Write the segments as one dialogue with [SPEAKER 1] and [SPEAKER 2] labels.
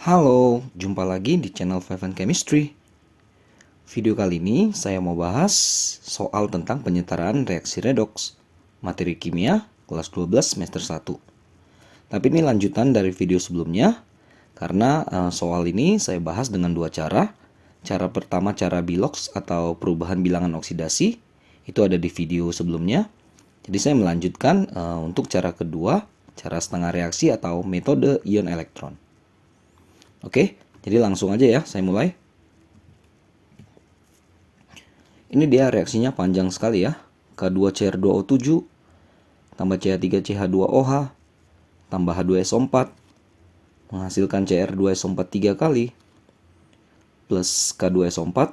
[SPEAKER 1] Halo, jumpa lagi di channel Five and Chemistry. Video kali ini saya mau bahas soal tentang penyetaraan reaksi redoks, materi kimia kelas 12 semester 1. Tapi ini lanjutan dari video sebelumnya, karena soal ini saya bahas dengan dua cara. Cara pertama cara bilox atau perubahan bilangan oksidasi, itu ada di video sebelumnya. Jadi saya melanjutkan untuk cara kedua, cara setengah reaksi atau metode ion elektron. Oke, jadi langsung aja ya, saya mulai. Ini dia reaksinya panjang sekali ya. K2Cr2O7 tambah CH3CH2OH tambah H2SO4 menghasilkan Cr2SO4 3 kali plus K2SO4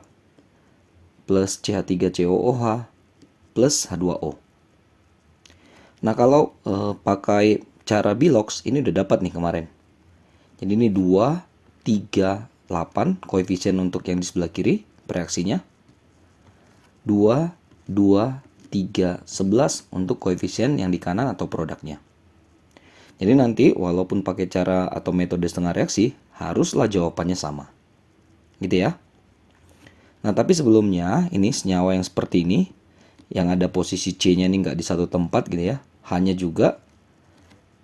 [SPEAKER 1] plus CH3COOH plus H2O. Nah, kalau pakai cara bilox ini udah dapat nih kemarin. Jadi ini 2, 3, 8 koefisien untuk yang di sebelah kiri reaksinya. 2, 2, 3, 11 untuk koefisien yang di kanan atau produknya. Jadi nanti walaupun pakai cara atau metode setengah reaksi, haruslah jawabannya sama. Gitu ya. Nah, tapi sebelumnya ini senyawa yang seperti ini, yang ada posisi C-nya ini nggak di satu tempat gitu ya. Hanya juga,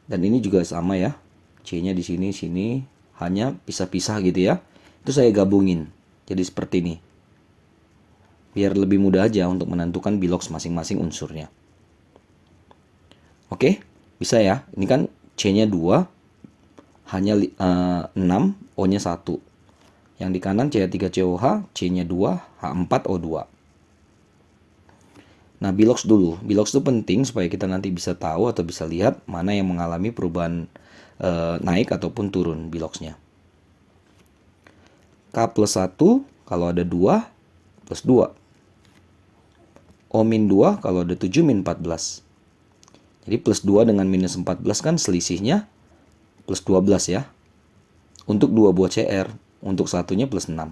[SPEAKER 1] dan ini juga sama ya. C-nya di sini, hanya pisah-pisah gitu ya. Itu saya gabungin. Jadi seperti ini. Biar lebih mudah aja untuk menentukan bilox masing-masing unsurnya. Oke, bisa ya. Ini kan C-nya 2, hanya 6, O-nya 1. Yang di kanan CH3COH, C-nya 2, H4O2. Nah, bilox dulu. Bilox itu penting supaya kita nanti bisa tahu atau bisa lihat mana yang mengalami perubahan naik ataupun turun biloxnya. K plus 1 kalau ada 2 plus 2. O min 2 kalau ada 7 min 14. Jadi plus 2 dengan minus 14 kan selisihnya plus 12 ya. Untuk 2 buah CR, untuk satunya plus 6.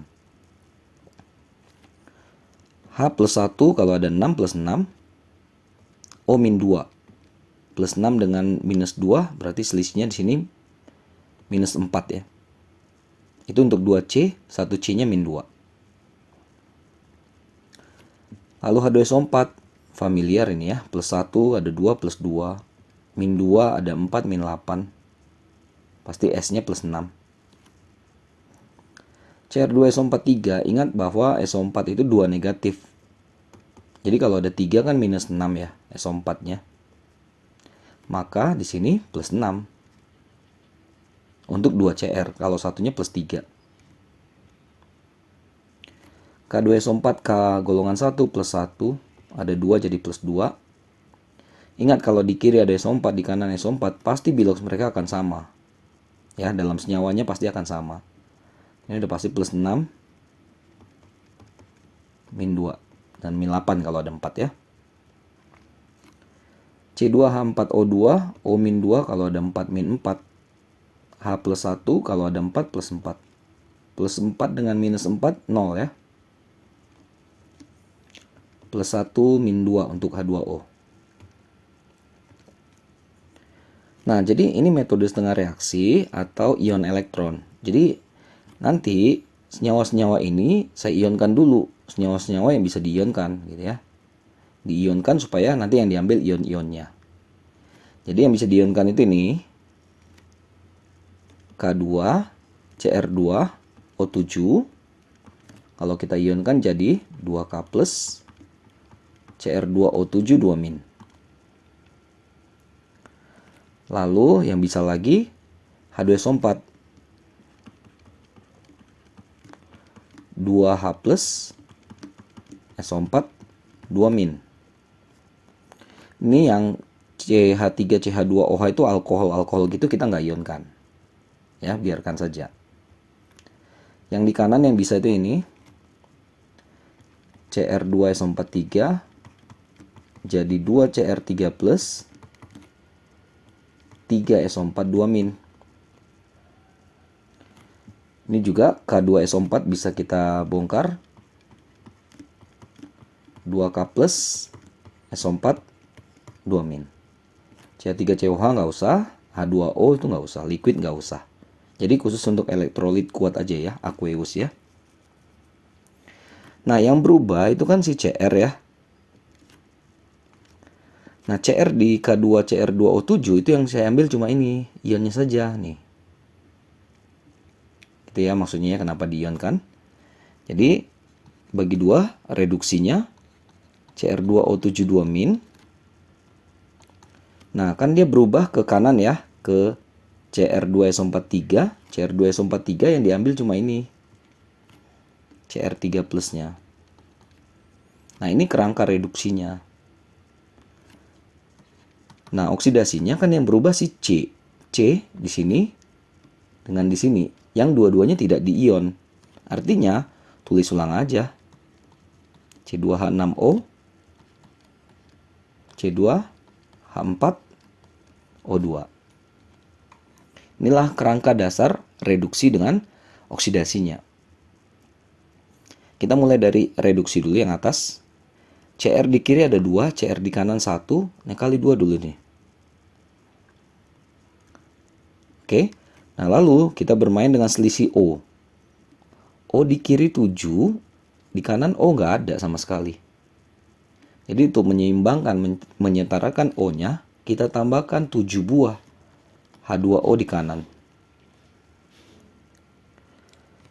[SPEAKER 1] H plus 1 kalau ada 6 plus 6. O min 2 plus 6 dengan minus 2 berarti selisihnya di sini minus 4 ya. Itu untuk 2C, 1C-nya min 2. Lalu H2SO4 familiar ini ya, plus 1 ada 2 plus 2, min 2 ada 4 min 8. Pasti S-nya plus 6. Cr2SO4 3, ingat bahwa SO4 itu 2 negatif. Jadi kalau ada 3 kan minus 6 ya, SO4-nya. Maka di sini plus 6. Untuk 2Cr, kalau satunya plus 3. K2SO4 K golongan 1 plus 1, ada 2 jadi plus 2. Ingat kalau di kiri ada SO4, di kanan SO4, pasti bilox mereka akan sama. Ya, dalam senyawanya pasti akan sama. Ini udah pasti plus 6, min 2, dan min 8 kalau ada 4 ya. C2H4O2, O min 2 kalau ada 4 min 4. H plus 1 kalau ada 4 plus 4. Plus 4 dengan minus 4, 0 ya. Plus 1 min 2 untuk H2O. Nah, jadi ini metode setengah reaksi atau ion elektron. Jadi nanti senyawa-senyawa ini saya ionkan dulu. Senyawa-senyawa yang bisa diionkan gitu ya. Diionkan supaya nanti yang diambil ion-ionnya. Jadi yang bisa diionkan itu ini K2, Cr2, O7. Kalau kita ionkan jadi 2K plus Cr2O7 2 min. Lalu yang bisa lagi H2SO4 2H plus SO4 2 min. Ini yang CH3CH2OH itu alkohol gitu kita nggak ionkan. Ya, biarkan saja. Yang di kanan yang bisa itu ini Cr2SO4 3 jadi 2Cr3 plus 3SO4 2 min. Ini juga K2SO4 bisa kita bongkar. 2K plus SO4 2 min. CH3COH nggak usah, H2O itu nggak usah, liquid nggak usah. Jadi khusus untuk elektrolit kuat aja ya, aqueous ya. Nah, yang berubah itu kan si Cr ya. Nah, Cr di K2Cr2O7 itu yang saya ambil cuma ini, ionnya saja nih. Itu ya maksudnya ya, kenapa diionkan. Jadi bagi 2 reduksinya Cr2O72-. Nah, kan dia berubah ke kanan ya, ke Cr2SO43. Cr2SO43 yang diambil cuma ini, Cr3 plusnya. Nah, ini kerangka reduksinya. Nah, oksidasinya kan yang berubah si C. C di sini dengan di sini. Yang dua-duanya tidak diion. Artinya, tulis ulang aja. C2H6O, C2H4O2. Inilah kerangka dasar reduksi dengan oksidasinya. Kita mulai dari reduksi dulu yang atas. Cr di kiri ada 2, Cr di kanan 1. Nah, kali 2 dulu nih. Oke. Nah, lalu kita bermain dengan selisih O. O di kiri 7, di kanan O nggak ada sama sekali. Jadi untuk menyeimbangkan, menyetarakan O-nya, kita tambahkan 7 buah H2O di kanan.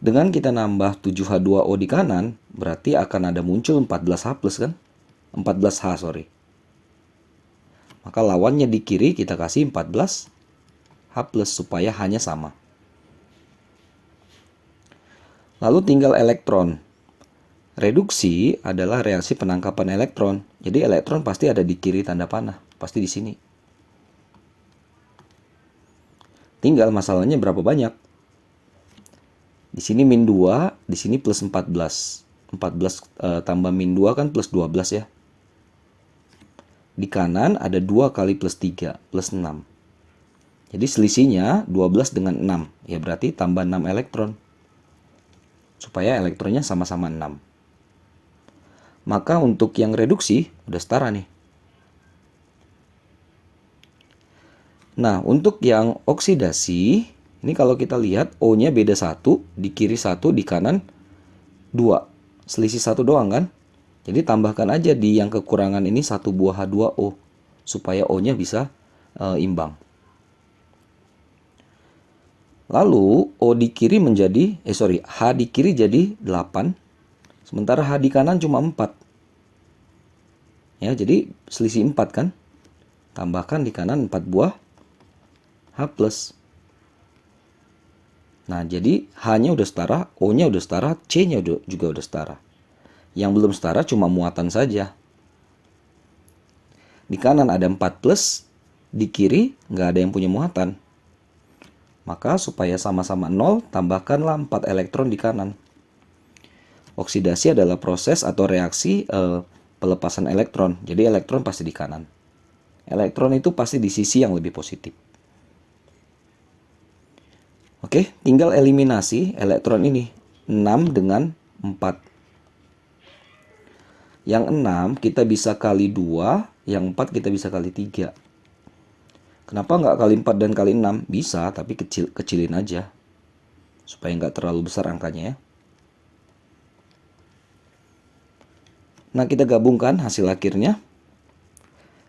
[SPEAKER 1] Dengan kita nambah 7H2O di kanan, berarti akan ada muncul 14H plus kan? 14H, sorry. Maka lawannya di kiri kita kasih 14H plus supaya hanya sama. Lalu tinggal elektron. Reduksi adalah reaksi penangkapan elektron. Jadi elektron pasti ada di kiri tanda panah, pasti di sini. Tinggal masalahnya berapa banyak. Di sini min 2, di sini plus 14. 14 tambah min 2 kan plus 12 ya. Di kanan ada 2 kali plus 3, plus 6. Jadi selisihnya 12 dengan 6. Ya berarti tambah 6 elektron. Supaya elektronnya sama-sama 6. Maka untuk yang reduksi udah setara nih. Nah, untuk yang oksidasi, ini kalau kita lihat O-nya beda 1, di kiri 1, di kanan 2. Selisih 1 doang kan? Jadi tambahkan aja di yang kekurangan ini 1 buah H2O supaya O-nya bisa imbang. Lalu O di kiri menjadi H di kiri jadi 8, sementara H di kanan cuma 4. Ya, jadi selisih 4 kan? Tambahkan di kanan 4 buah H plus. Nah, jadi H-nya udah setara, O-nya udah setara, C-nya juga udah setara. Yang belum setara cuma muatan saja. Di kanan ada 4 plus, di kiri nggak ada yang punya muatan. Maka supaya sama-sama 0, tambahkanlah 4 elektron di kanan. Oksidasi adalah proses atau reaksi pelepasan elektron. Jadi elektron pasti di kanan. Elektron itu pasti di sisi yang lebih positif. Oke, tinggal eliminasi elektron ini. 6 dengan 4. Yang 6 kita bisa kali 2, yang 4 kita bisa kali 3. Kenapa nggak kali 4 dan kali 6? Bisa, tapi kecilin aja. Supaya nggak terlalu besar angkanya ya. Nah, kita gabungkan hasil akhirnya.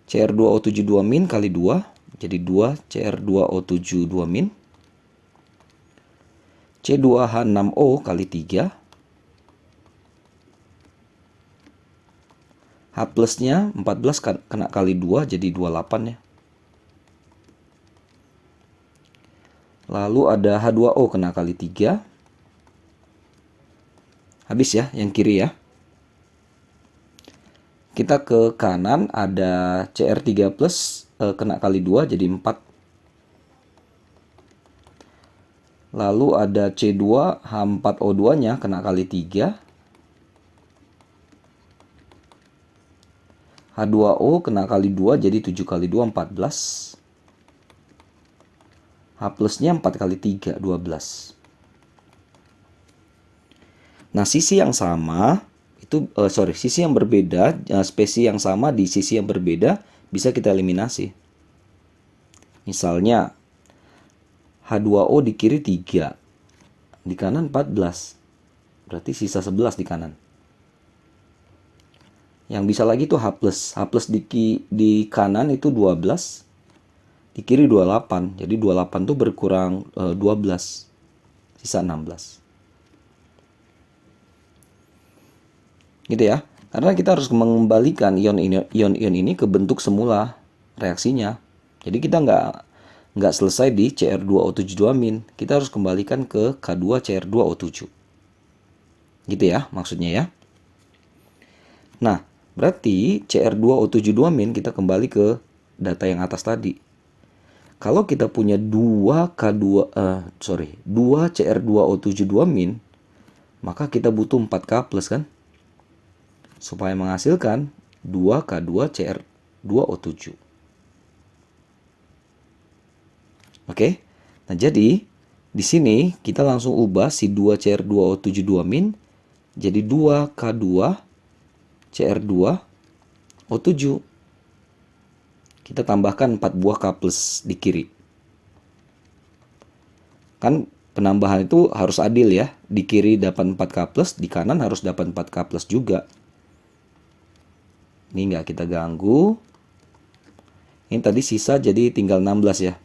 [SPEAKER 1] Cr2O72- kali 2, jadi 2 Cr2O72-. C2H6O kali 3. H plusnya 14 kena kali 2 jadi 28 ya. Lalu ada H2O kena kali 3. Habis ya yang kiri ya. Kita ke kanan ada Cr3 plus kena kali 2 jadi 4. Lalu ada C2H4O2-nya kena kali 3. H2O kena kali 2 jadi 7 kali 2 14. H plusnya 4 kali 3 12. Nah, sisi yang sama itu sisi yang berbeda, spesi yang sama di sisi yang berbeda bisa kita eliminasi. Misalnya H2O di kiri 3. Di kanan 14. Berarti sisa 11 di kanan. Yang bisa lagi tuh H+. H+ di kanan itu 12. Di kiri 28. Jadi 28 tuh berkurang 12. Sisa 16. Gitu ya. Karena kita harus mengembalikan ion-ion ini ke bentuk semula reaksinya. Jadi kita nggak selesai di Cr2O7 2-. Kita harus kembalikan ke K2Cr2O7. Gitu ya maksudnya ya. Nah, berarti Cr2O7 2- kita kembali ke data yang atas tadi. Kalau kita punya 2 Cr2O7 2-, maka kita butuh 4K+ kan? Supaya menghasilkan 2K2Cr2O7. Oke. Nah, jadi di sini kita langsung ubah si 2Cr2O7 2- jadi 2K2Cr2O7. Kita tambahkan 4 buah K+ di kiri. Kan penambahan itu harus adil ya. Di kiri dapat 4K+, di kanan harus dapat 4K+ juga. Ini nggak kita ganggu. Ini tadi sisa jadi tinggal 16 ya.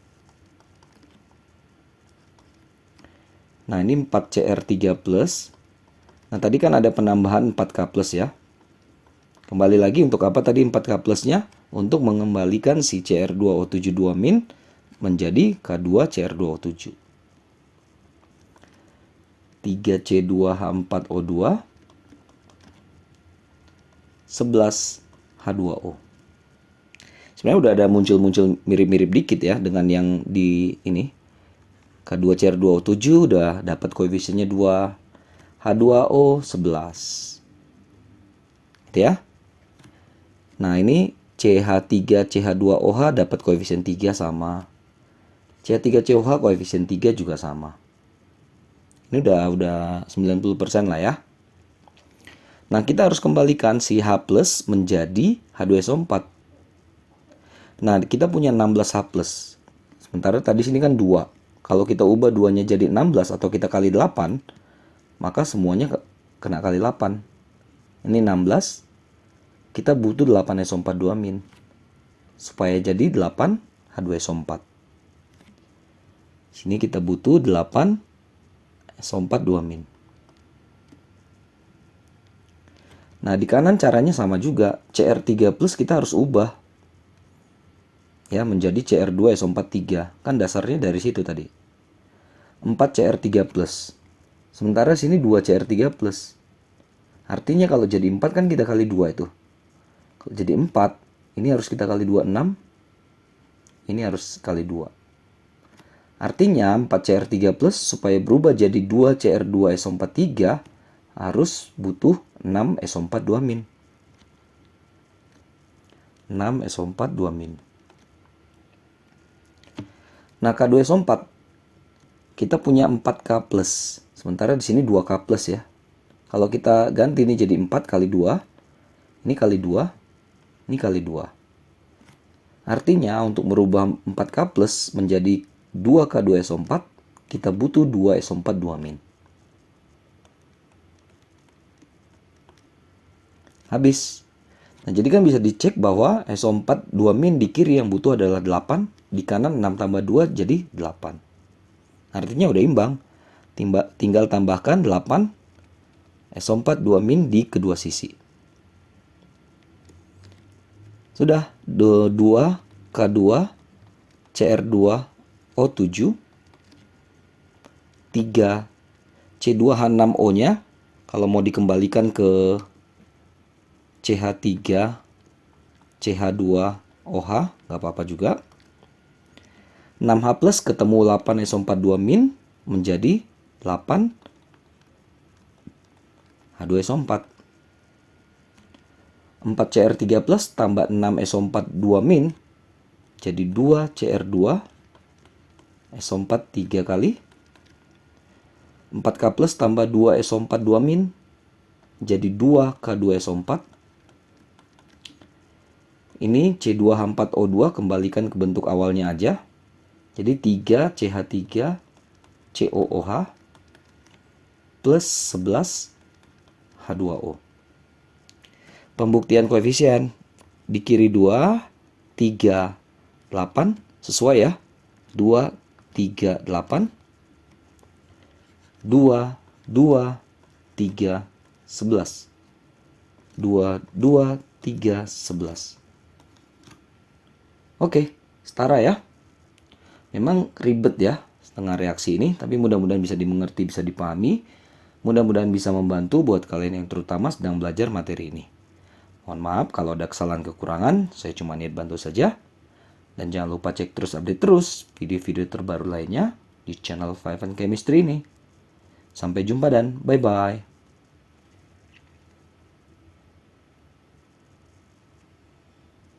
[SPEAKER 1] Nah, ini 4Cr3+. Nah, tadi kan ada penambahan 4K+ ya. Kembali lagi untuk apa tadi 4K+-nya? Untuk mengembalikan si Cr2O7 2- menjadi K2Cr2O7. 3C2H4O2 11H2O. Sebenarnya udah ada muncul mirip-mirip dikit ya dengan yang di ini. K2Cr2O7 udah dapat koefisiennya 2, H2O 11. Gitu ya. Nah, ini CH3CH2OH dapat koefisien 3 sama. CH3COH koefisien 3 juga sama. Ini udah 90% lah ya. Nah, kita harus kembalikan si H+ menjadi H2SO4. Nah, kita punya 16H+. Sementara tadi sini kan 2. Kalau kita ubah 2-nya jadi 16 atau kita kali 8, maka semuanya kena kali 8. Ini 16. Kita butuh 8SO4 2- supaya jadi 8 H2SO4. Sini kita butuh 8SO4 2-. Nah, di kanan caranya sama juga. Cr3+ kita harus ubah ya menjadi Cr2SO4 3. Kan dasarnya dari situ tadi. 4Cr3+. Sementara sini 2Cr3+. Artinya kalau jadi 4 kan kita kali 2 itu. Kalau jadi 4, ini harus kita kali 2, 6. Ini harus kali 2. Artinya 4Cr3+ supaya berubah jadi 2Cr2SO4 3 harus butuh 6SO4 2-. 6SO4 2-. Nah, K2SO4 kita punya 4K+. Sementara di sini 2K+ ya. Kalau kita ganti ini jadi 4 kali 2. Ini kali 2. Ini kali 2. Artinya untuk merubah 4K+ menjadi 2K2SO4, kita butuh 2SO4 2-. Habis. Nah, jadi kan bisa dicek bahwa SO4 2- di kiri yang butuh adalah 8. Di kanan 6 tambah 2 jadi 8. Artinya udah imbang. Tinggal tambahkan 8 SO4 2- di kedua sisi. Sudah 2K2 Cr2O7 3 C2H6O-nya kalau mau dikembalikan ke CH3 CH2OH nggak apa-apa juga. 6H+ ketemu 8SO4 2- menjadi 8 H2SO4. 4Cr3+ tambah 6SO4 2- jadi 2Cr2 SO4 3 kali. 4K+ tambah 2SO4 2- jadi 2K2SO4. Ini C2H4O2 kembalikan ke bentuk awalnya aja. Jadi 3CH3 COOH plus 11 H2O. Pembuktian koefisien di kiri 2, 3, 8 sesuai ya. 2, 3, 8. 2, 2, 3, 11. 2, 2, 3, 11. Oke, setara ya. Memang ribet ya setengah reaksi ini, tapi mudah-mudahan bisa dimengerti, bisa dipahami. Mudah-mudahan bisa membantu buat kalian yang terutama sedang belajar materi ini. Mohon maaf kalau ada kesalahan kekurangan, saya cuma niat bantu saja. Dan jangan lupa cek terus update terus video-video terbaru lainnya di channel Five and Chemistry ini. Sampai jumpa dan bye-bye.